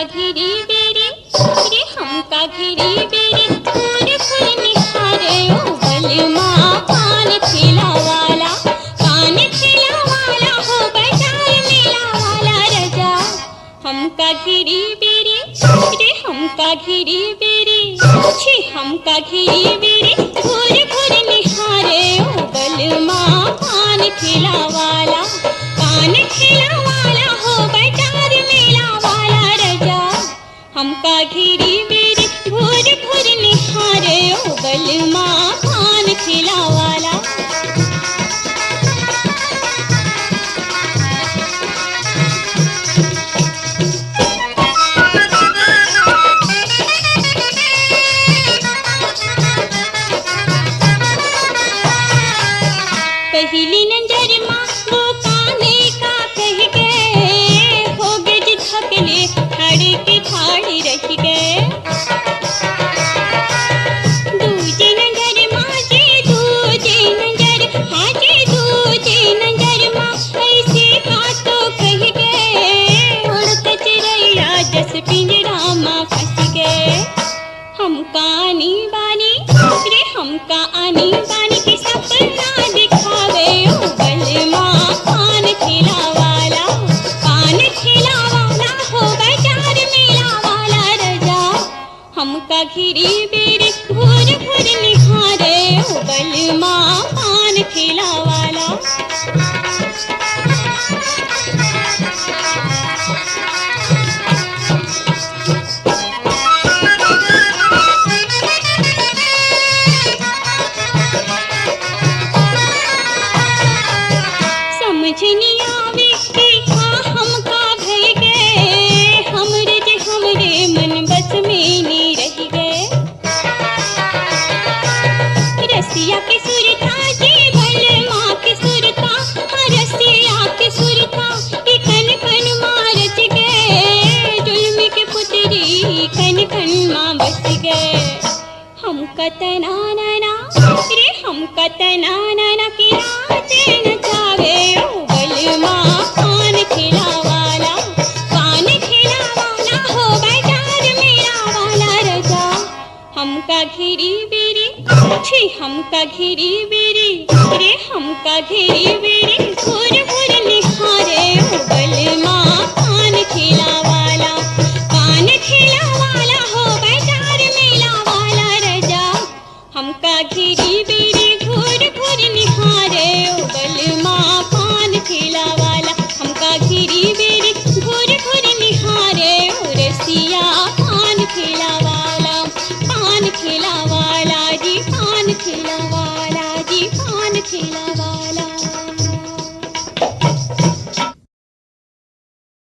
घिरी बेरी रे हमका घिरी बेरी फूल फूल निखारे ओ बलमा पान ठेला वाला हो बाजार मेला वाला रजा हमका घिरी बेरी रे हमका घिरी बेरी छी हमका घिरी बेरी फूल फूल निखारे ओ बलमा पान ठेला वाला हो बाजार मेला वाला रजा हमका घिरी बेरी भूर भूर निहारे ओ बलमा पान ठेला वाला पहली नजर माँ वो काने का कह गए हो गए जी थकले ठाड़ी की ठाड़ी रह गए दूजे नजर माँ जी दूजे नजर हाँ जी दूजे नजर माँ ऐसे बातों कह गए उड़ते चिड़ैया जस पिंजरा माँ फंस गए हमका आनी बानी रे हमका आनी बानी की सपना दिखावे ओ बलमा पान ठेला वाला हो बाजार मेला वाला रजा हमका घिरी बेरी भूर भूर निहारे ओ बलमा पान ठेला वाला समझनी आवे कि हमका भय गए हमरे मन बस में नहीं रह गए रसिया के सुर था जी बलमा के सुर था रसिया के सुर था कि कन कन मारच गए जुल्म के पुतरी कन कन माँ बस गए हमका तना नाना रे हमका तना नाना की रात नचावे ओ बलमा पान ठेला वाला हो बाजार मेला वाला रजा हमका घिरी बेरी छी हमका घिरी बेरी रे हमका घिरी बेरी भूर भूर निहारे ओ बलमा पान ठेला वाला हो बाजार मेला वाला रजा हमका घिरी बेरी भूर भूर निहारे ओ बलमा पान ठेला वाला हमका घिरी बेरी भूर भूर निहारे ओ रसिया पान ठेला वाला जी पान ठेला वाला